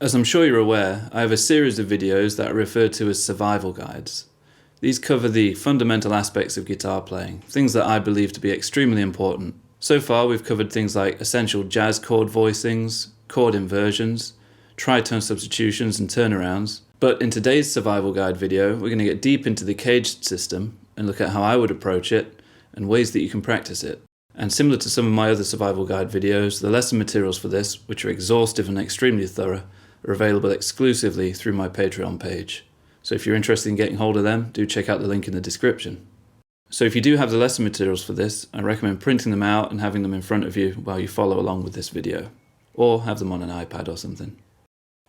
As I'm sure you're aware, I have a series of videos that are referred to as survival guides. These cover the fundamental aspects of guitar playing, things that I believe to be extremely important. So far we've covered things like essential jazz chord voicings, chord inversions, tritone substitutions and turnarounds. But in today's survival guide video, we're going to get deep into the CAGED system and look at how I would approach it and ways that you can practice it. And similar to some of my other survival guide videos, the lesson materials for this, which are exhaustive and extremely thorough, are available exclusively through my Patreon page. So if you're interested in getting hold of them, do check out the link in the description. So if you do have the lesson materials for this, I recommend printing them out and having them in front of you while you follow along with this video. Or have them on an iPad or something.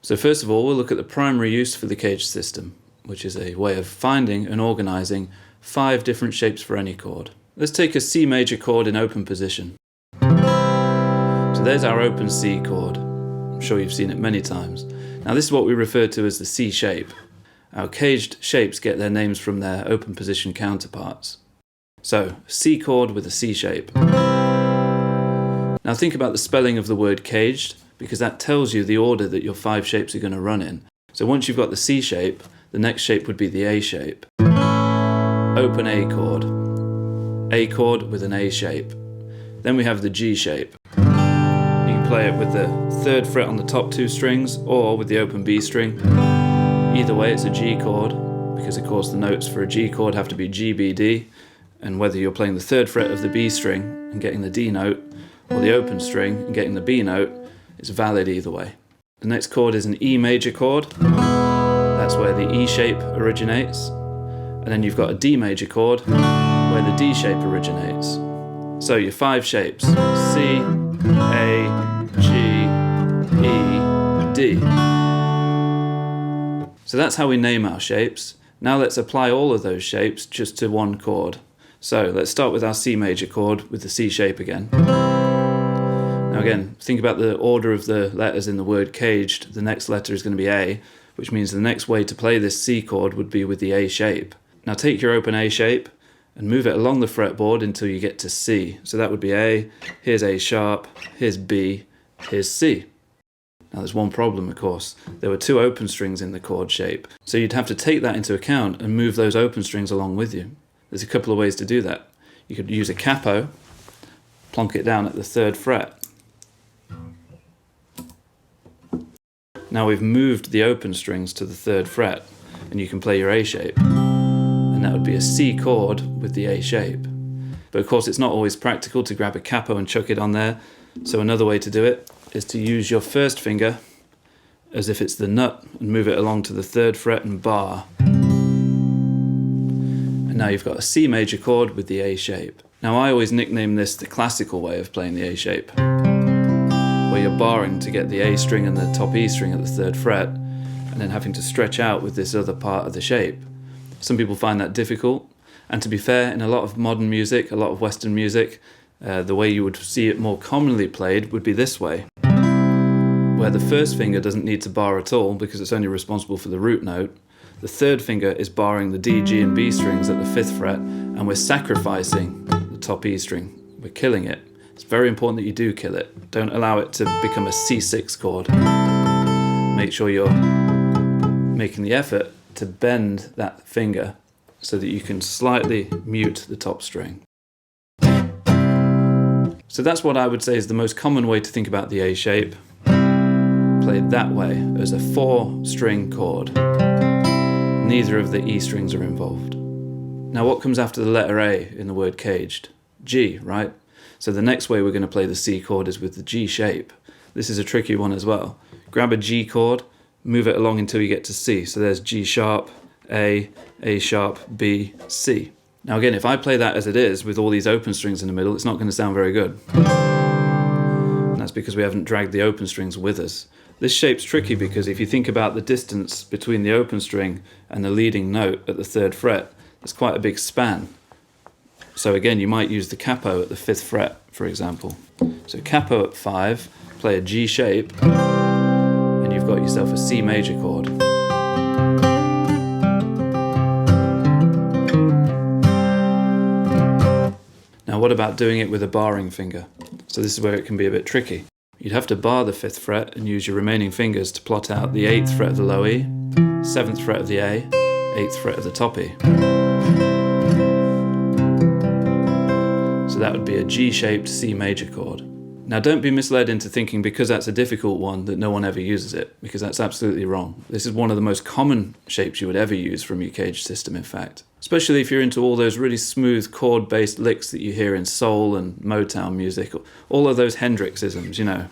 So first of all, we'll look at the primary use for the CAGED system, which is a way of finding and organising 5 different shapes for any chord. Let's take a C major chord in open position. So there's our open C chord. I'm sure you've seen it many times. Now this is what we refer to as the C shape. Our CAGED shapes get their names from their open position counterparts. So, C chord with a C shape. Now think about the spelling of the word CAGED, because that tells you the order that your 5 shapes are going to run in. So once you've got the C shape, the next shape would be the A shape. Open A chord. A chord with an A shape. Then we have the G shape. You can play it with the 3rd fret on the top 2 strings or with the open B string. Either way it's a G chord, because of course the notes for a G chord have to be G, B, D, and whether you're playing the 3rd fret of the B string and getting the D note, or the open string and getting the B note, it's valid either way. The next chord is an E major chord. That's where the E shape originates. And then you've got a D major chord where the D shape originates. So your 5 shapes: C, A, G, E, D. So that's how we name our shapes. Now let's apply all of those shapes just to one chord. So let's start with our C major chord with the C shape again. Now again, think about the order of the letters in the word CAGED. The next letter is going to be A, which means the next way to play this C chord would be with the A shape. Now take your open A shape and move it along the fretboard until you get to C. So that would be A, here's A sharp, here's B, here's C. Now there's one problem, of course. There were 2 open strings in the chord shape. So you'd have to take that into account and move those open strings along with you. There's a couple of ways to do that. You could use a capo, plonk it down at the 3rd fret. Now we've moved the open strings to the 3rd fret, and you can play your A shape. And that would be a C chord with the A shape. But of course it's not always practical to grab a capo and chuck it on there, so another way to do it is to use your 1st finger as if it's the nut and move it along to the 3rd fret and bar. And now you've got a C major chord with the A shape. Now I always nickname this the classical way of playing the A shape, where you're barring to get the A string and the top E string at the 3rd fret, and then having to stretch out with this other part of the shape. Some people find that difficult, and to be fair, in a lot of modern music, a lot of Western music, the way you would see it more commonly played would be this way, where the 1st finger doesn't need to bar at all because it's only responsible for the root note. The 3rd finger is barring the D, G and B strings at the 5th fret, and we're sacrificing the top E string. We're killing it. It's very important that you do kill it. Don't allow it to become a C6 chord. Make sure you're making the effort to bend that finger so that you can slightly mute the top string. So that's what I would say is the most common way to think about the A shape, played that way as a 4-string chord. Neither of the E strings are involved. Now what comes after the letter A in the word CAGED? G, right? So the next way we're going to play the C chord is with the G shape. This is a tricky one as well. Grab a G chord, move it along until you get to C. So there's G sharp, A sharp, B, C. Now again, if I play that as it is, with all these open strings in the middle, it's not going to sound very good. And that's because we haven't dragged the open strings with us. This shape's tricky because if you think about the distance between the open string and the leading note at the 3rd fret, there's quite a big span. So again, you might use the capo at the 5th fret, for example. So capo at 5, play a G shape, and you've got yourself a C major chord. Now what about doing it with a barring finger? So this is where it can be a bit tricky. you'd have to bar the 5th fret and use your remaining fingers to plot out the 8th fret of the low E, 7th fret of the A, 8th fret of the top E. So that would be a G-shaped C major chord. Now don't be misled into thinking because that's a difficult one that no one ever uses it, because that's absolutely wrong. This is one of the most common shapes you would ever use from your CAGED system, in fact. Especially if you're into all those really smooth chord-based licks that you hear in soul and Motown music, all of those Hendrixisms, you know.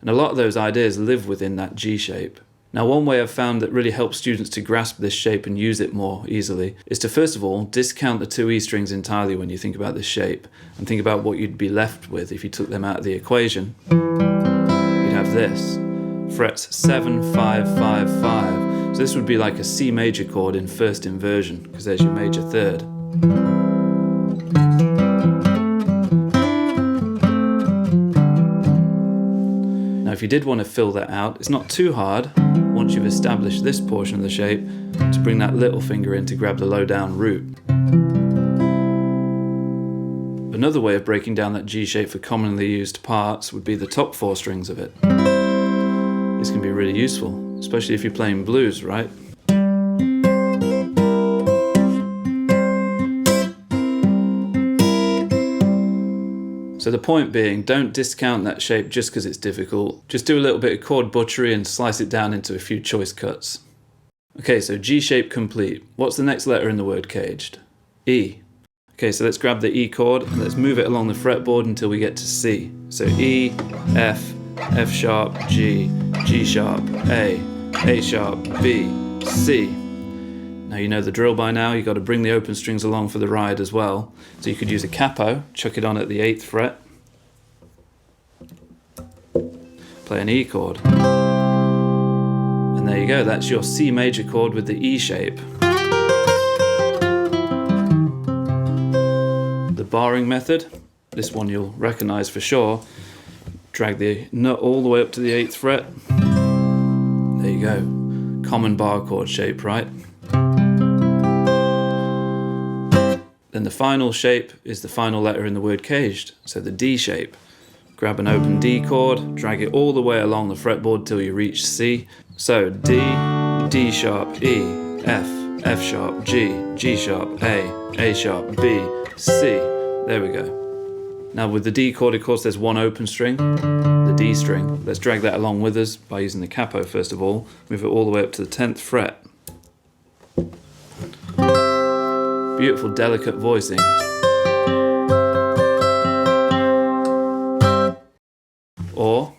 And a lot of those ideas live within that G shape. Now, one way I've found that really helps students to grasp this shape and use it more easily is to first of all discount the 2 E strings entirely when you think about this shape, and think about what you'd be left with if you took them out of the equation. You'd have this, frets 7, 5, 5, 5. So this would be like a C major chord in first inversion, because there's your major third. Now if you did want to fill that out, it's not too hard, once you've established this portion of the shape, to bring that little finger in to grab the low down root. Another way of breaking down that G shape for commonly used parts would be the top 4 strings of it. This can be really useful, especially if you're playing blues, right? So the point being, don't discount that shape just because it's difficult. Just do a little bit of chord butchery and slice it down into a few choice cuts. Okay, so G shape complete. What's the next letter in the word caged? E. Okay, so let's grab the E chord and let's move it along the fretboard until we get to C. So E, F, F sharp, G, G sharp, A sharp, B, C. Now you know the drill by now, you've got to bring the open strings along for the ride as well. So you could use a capo, chuck it on at the 8th fret, play an E chord. And there you go, that's your C major chord with the E shape. The barring method, this one you'll recognize for sure. Drag the nut all the way up to the 8th fret. There you go, common bar chord shape, right? Then the final shape is the final letter in the word caged, so the D shape. Grab an open D chord, drag it all the way along the fretboard till you reach C. So D, D sharp, E, F, F sharp, G, G sharp, A sharp, B, C. There we go. Now with the D chord, of course, there's one open string, the D string. Let's drag that along with us by using the capo first of all. Move it all the way up to the 10th fret. Beautiful, delicate voicing. Or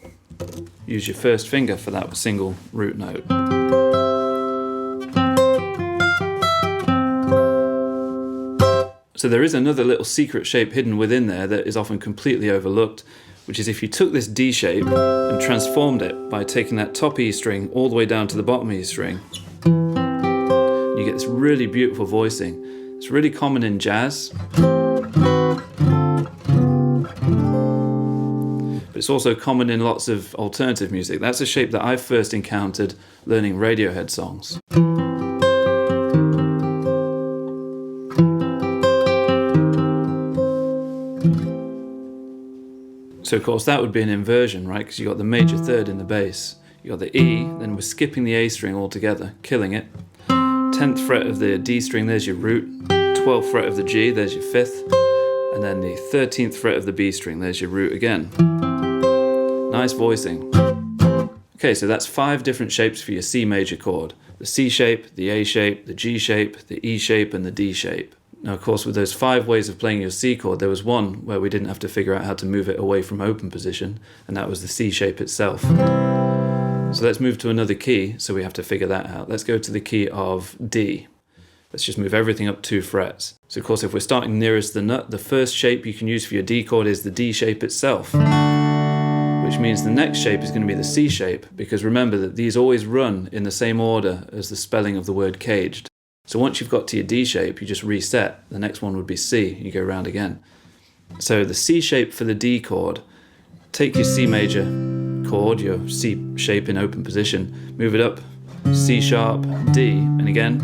use your first finger for that single root note. So there is another little secret shape hidden within there that is often completely overlooked, which is if you took this D shape and transformed it by taking that top E string all the way down to the bottom E string, you get this really beautiful voicing. It's really common in jazz, but it's also common in lots of alternative music. That's a shape that I first encountered learning Radiohead songs. So of course that would be an inversion, right? Because you got the major third in the bass. You got the E, then we're skipping the A string altogether, killing it. 10th fret of the D string, there's your root. 12th fret of the G, there's your 5th. And then the 13th fret of the B string, there's your root again. Nice voicing. Okay, so that's 5 different shapes for your C major chord. The C shape, the A shape, the G shape, the E shape, and the D shape. Now, of course, with those 5 ways of playing your C chord, there was one where we didn't have to figure out how to move it away from open position, and that was the C shape itself. So let's move to another key, so we have to figure that out. Let's go to the key of D. Let's just move everything up 2 frets. So of course, if we're starting nearest the nut, the first shape you can use for your D chord is the D shape itself, which means the next shape is going to be the C shape, because remember that these always run in the same order as the spelling of the word caged. So once you've got to your D shape, you just reset. The next one would be C, you go around again. So the C shape for the D chord, take your C major chord, your C shape in open position, move it up, C sharp, D, and again,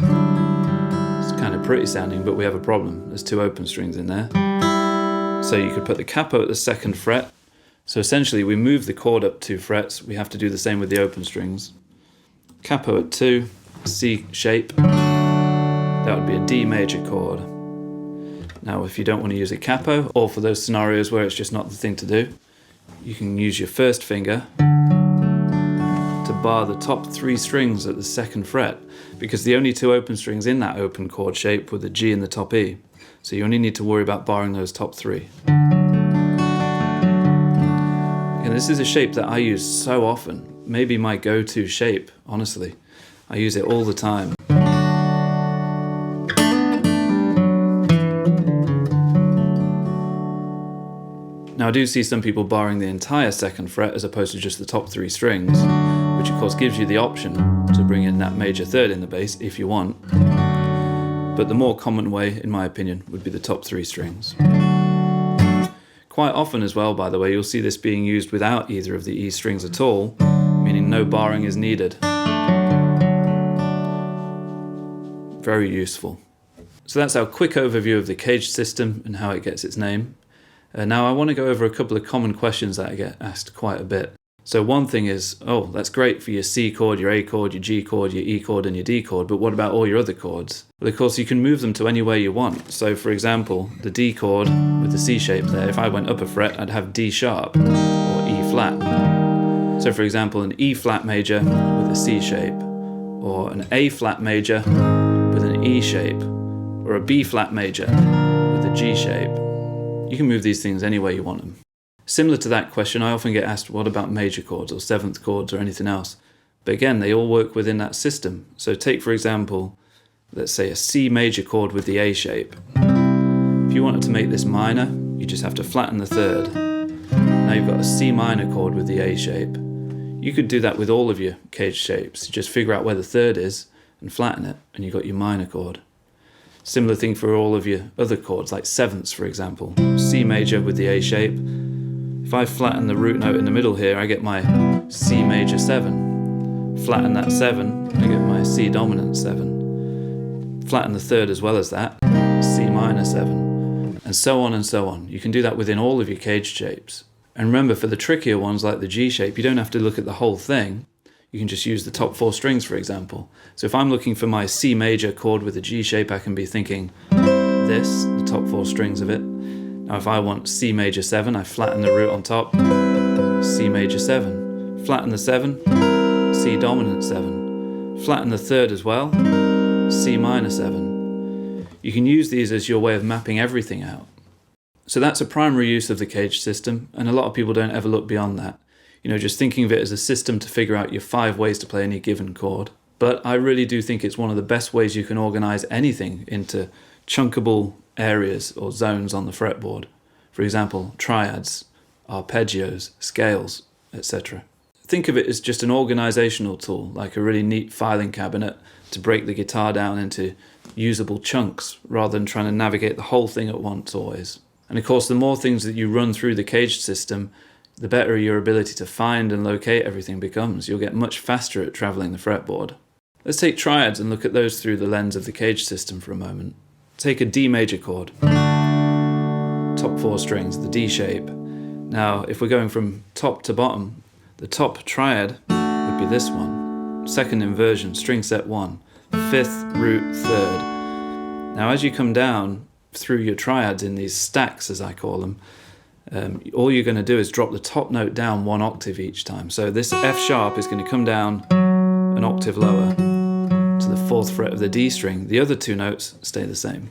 kind of pretty sounding, but we have a problem. There's 2 open strings in there. So you could put the capo at the 2nd fret. So essentially we move the chord up 2 frets. We have to do the same with the open strings. Capo at 2, C shape. That would be a D major chord. Now if you don't want to use a capo, or for those scenarios where it's just not the thing to do, you can use your 1st finger to bar the top 3 strings at the 2nd fret, because the only 2 open strings in that open chord shape were the G and the top E. So you only need to worry about barring those top 3. And this is a shape that I use so often, maybe my go-to shape, honestly. I use it all the time. Now I do see some people barring the entire 2nd fret as opposed to just the top 3 strings, which of course gives you the option to bring in that major 3rd in the bass if you want. But the more common way, in my opinion, would be the top 3 strings. Quite often as well, by the way, you'll see this being used without either of the E strings at all, meaning no barring is needed. Very useful. So that's our quick overview of the CAGED system and how it gets its name. Now I want to go over a couple of common questions that I get asked quite a bit. So one thing is, oh, that's great for your C chord, your A chord, your G chord, your E chord and your D chord, but what about all your other chords? Well, of course you can move them to any way you want. So for example, the D chord with the C shape there, if I went up a fret, I'd have D sharp or E flat. So for example, an E flat major with a C shape, or an A flat major with an E shape, or a B flat major with a G shape. You can move these things any way you want them. Similar to that question, I often get asked, what about major chords or 7th chords or anything else? But again, they all work within that system. So take, for example, let's say a C major chord with the A shape. If you wanted to make this minor, you just have to flatten the 3rd. Now you've got a C minor chord with the A shape. You could do that with all of your CAGED shapes. You just figure out where the 3rd is and flatten it, and you've got your minor chord. Similar thing for all of your other chords, like 7ths, for example. C major with the A shape. If I flatten the root note in the middle here, I get my C major 7. Flatten that 7, I get my C dominant 7. Flatten the 3rd as well as that, C minor 7. And so on and so on. You can do that within all of your CAGED shapes. And remember, for the trickier ones like the G shape, you don't have to look at the whole thing. You can just use the top 4 strings, for example. So if I'm looking for my C major chord with a G shape, I can be thinking this, the top 4 strings of it. Now if I want C major 7, I flatten the root on top, C major 7. Flatten the 7, C dominant 7. Flatten the 3rd as well, C minor 7. You can use these as your way of mapping everything out. So that's a primary use of the CAGED system, and a lot of people don't ever look beyond that. You know, just thinking of it as a system to figure out your 5 ways to play any given chord. But I really do think it's one of the best ways you can organize anything into chunkable areas or zones on the fretboard. For example, triads, arpeggios, scales, etc. Think of it as just an organizational tool, like a really neat filing cabinet to break the guitar down into usable chunks rather than trying to navigate the whole thing at once always. And of course, the more things that you run through the CAGED system, the better your ability to find and locate everything becomes. You'll get much faster at traveling the fretboard. Let's take triads and look at those through the lens of the CAGED system for a moment. Take a D major chord, top 4 strings, the D shape. Now, if we're going from top to bottom, the top triad would be this one. 2nd inversion, string set 1, 5th root 3rd. Now, as you come down through your triads in these stacks, as I call them, all you're going to do is drop the top note down 1 octave each time. So this F sharp is going to come down an octave lower to the 4th fret of the D string. The other 2 notes stay the same.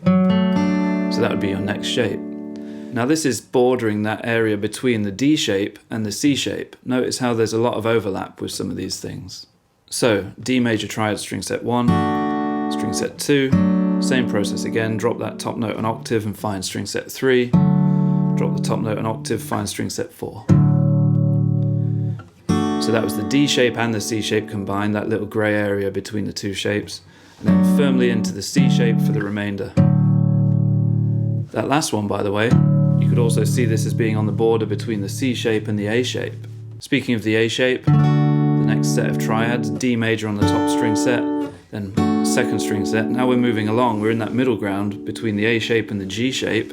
So that would be your next shape. Now this is bordering that area between the D shape and the C shape. Notice how there's a lot of overlap with some of these things. So D major triad, string set 1, string set 2, same process again, drop that top note an octave and find string set 3, drop the top note an octave, find string set 4. So that was the D shape and the C shape combined, that little grey area between the 2 shapes, and then firmly into the C shape for the remainder. That last one, by the way, you could also see this as being on the border between the C shape and the A shape. Speaking of the A shape, the next set of triads, D major on the top string set, then second string set. Now we're moving along, we're in that middle ground between the A shape and the G shape.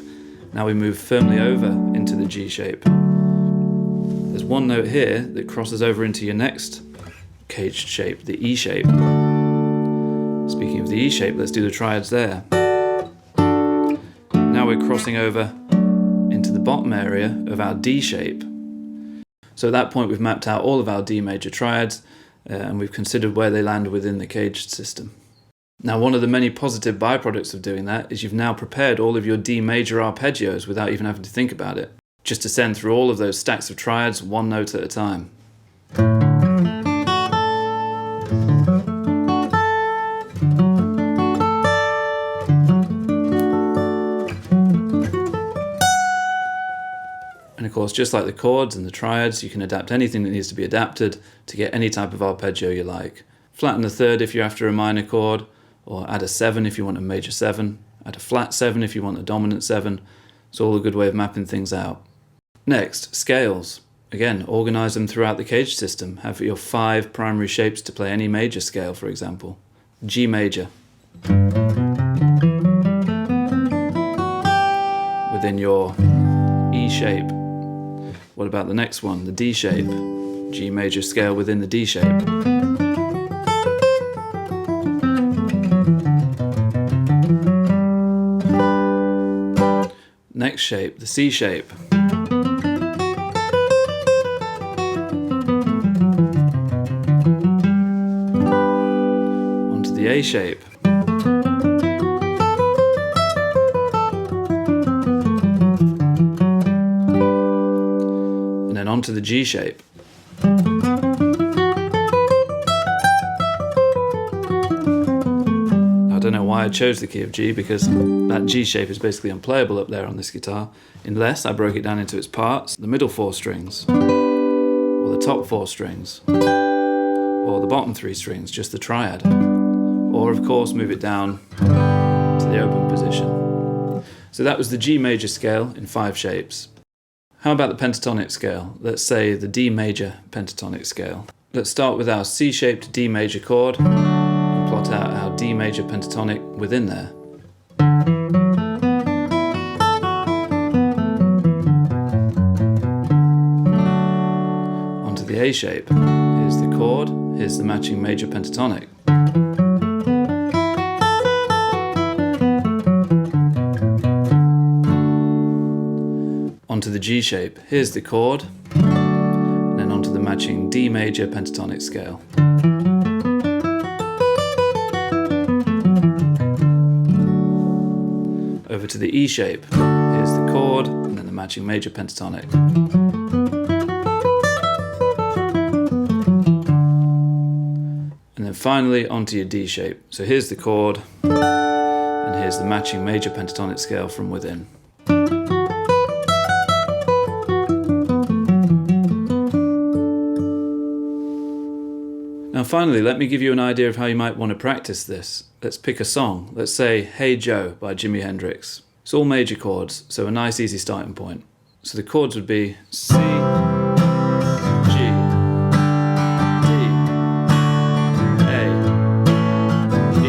Now we move firmly over into the G shape. There's one note here that crosses over into your next caged shape, the E shape. Speaking of the E shape, let's do the triads there. Now we're crossing over into the bottom area of our D shape. So at that point we've mapped out all of our D major triads and we've considered where they land within the caged system. Now one of the many positive byproducts of doing that is you've now prepared all of your D major arpeggios without even having to think about it. Just ascend through all of those stacks of triads one note at a time. And of course, just like the chords and the triads, you can adapt anything that needs to be adapted to get any type of arpeggio you like. Flatten the third if you're after a minor chord, or add a 7 if you want a major 7, add a flat 7 if you want a dominant 7. It's all a good way of mapping things out. Next, scales. Again, organise them throughout the caged system. Have your 5 primary shapes to play any major scale, for example. G major. Within your E shape. What about the next one, the D shape? G major scale within the D shape. Next shape, the C shape. Onto the A shape. And then onto the G shape. I don't know why I chose the key of G, because that G shape is basically unplayable up there on this guitar, unless I broke it down into its parts, the middle 4 strings, or the top 4 strings, or the bottom 3 strings, just the triad, or of course move it down to the open position. So that was the G major scale in 5 shapes. How about the pentatonic scale? Let's say the D major pentatonic scale. Let's start with our C-shaped D major chord, plot out our D major pentatonic within there. Onto the A shape. Here's the chord, here's the matching major pentatonic. Onto the G shape. Here's the chord, and then onto the matching D major pentatonic scale. Over to the E shape. Here's the chord, and then the matching major pentatonic. And then finally onto your D shape. So here's the chord, and here's the matching major pentatonic scale from within. Now finally, let me give you an idea of how you might want to practice this. Let's pick a song. Let's say Hey Joe by Jimi Hendrix. It's all major chords, so a nice easy starting point. So the chords would be C, G, D, A, E.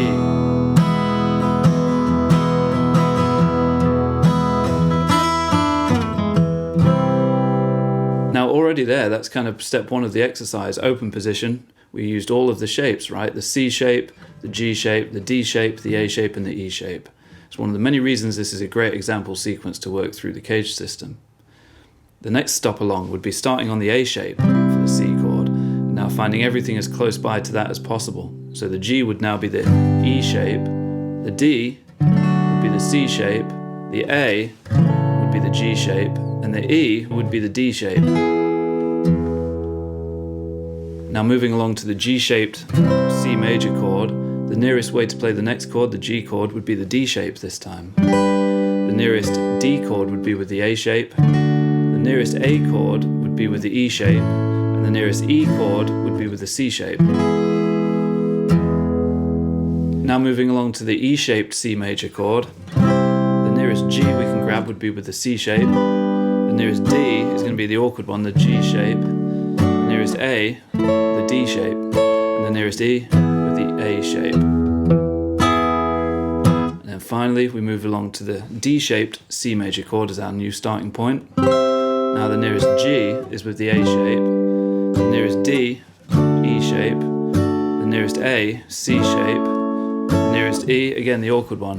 Now already there, that's kind of step 1 of the exercise, open position. We used all of the shapes, right? The C shape, the G shape, the D shape, the A shape, and the E shape. It's one of the many reasons this is a great example sequence to work through the caged system. The next stop along would be starting on the A shape for the C chord, and now finding everything as close by to that as possible. So the G would now be the E shape, the D would be the C shape, the A would be the G shape, and the E would be the D shape. Now moving along to the G-shaped C major chord, the nearest way to play the next chord, the G chord, would be the D shape this time. The nearest D chord would be with the A shape, the nearest A chord would be with the E shape, and the nearest E chord would be with the C shape. Now moving along to the E-shaped C major chord, the nearest G we can grab would be with the C shape, the nearest D is going to be the awkward one, the G shape, the nearest A, the D shape, and the nearest E with the A shape. finally we move along to the D-shaped C major chord as our new starting point. Now the nearest G is with the A shape, the nearest D, E shape, the nearest A, C shape, the nearest E, again the awkward one,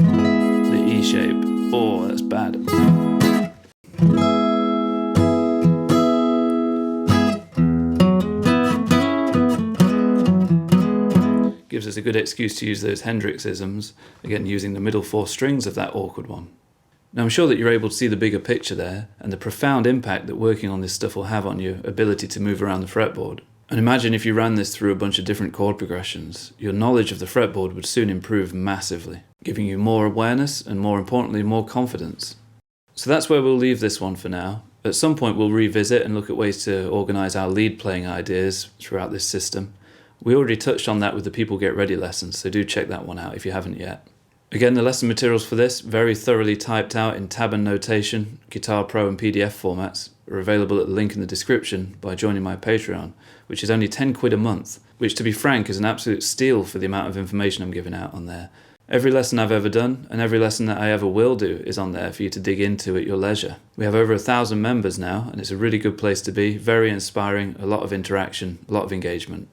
the E shape. Oh, that's bad. Gives us a good excuse to use those Hendrixisms, again using the middle 4 strings of that awkward one. Now I'm sure that you're able to see the bigger picture there and the profound impact that working on this stuff will have on your ability to move around the fretboard. And imagine if you ran this through a bunch of different chord progressions, your knowledge of the fretboard would soon improve massively, giving you more awareness and more importantly more confidence. So that's where we'll leave this one for now. At some point we'll revisit and look at ways to organise our lead playing ideas throughout this system. We already touched on that with the People Get Ready lessons, so do check that one out if you haven't yet. Again, the lesson materials for this, very thoroughly typed out in tab and notation, Guitar Pro and PDF formats, are available at the link in the description by joining my Patreon, which is only 10 quid a month, which to be frank is an absolute steal for the amount of information I'm giving out on there. Every lesson I've ever done, and every lesson that I ever will do, is on there for you to dig into at your leisure. We have over 1,000 members now, and it's a really good place to be, very inspiring, a lot of interaction, a lot of engagement.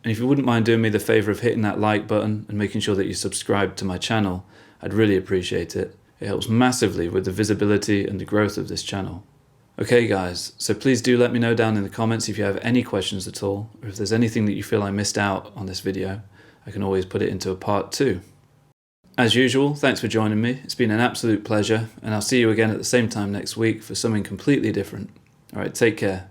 And if you wouldn't mind doing me the favour of hitting that like button and making sure that you subscribe to my channel, I'd really appreciate it. It helps massively with the visibility and the growth of this channel. Okay guys, so please do let me know down in the comments if you have any questions at all, or if there's anything that you feel I missed out on this video. I can always put it into a part 2. As usual, thanks for joining me. It's been an absolute pleasure, and I'll see you again at the same time next week for something completely different. Alright, take care.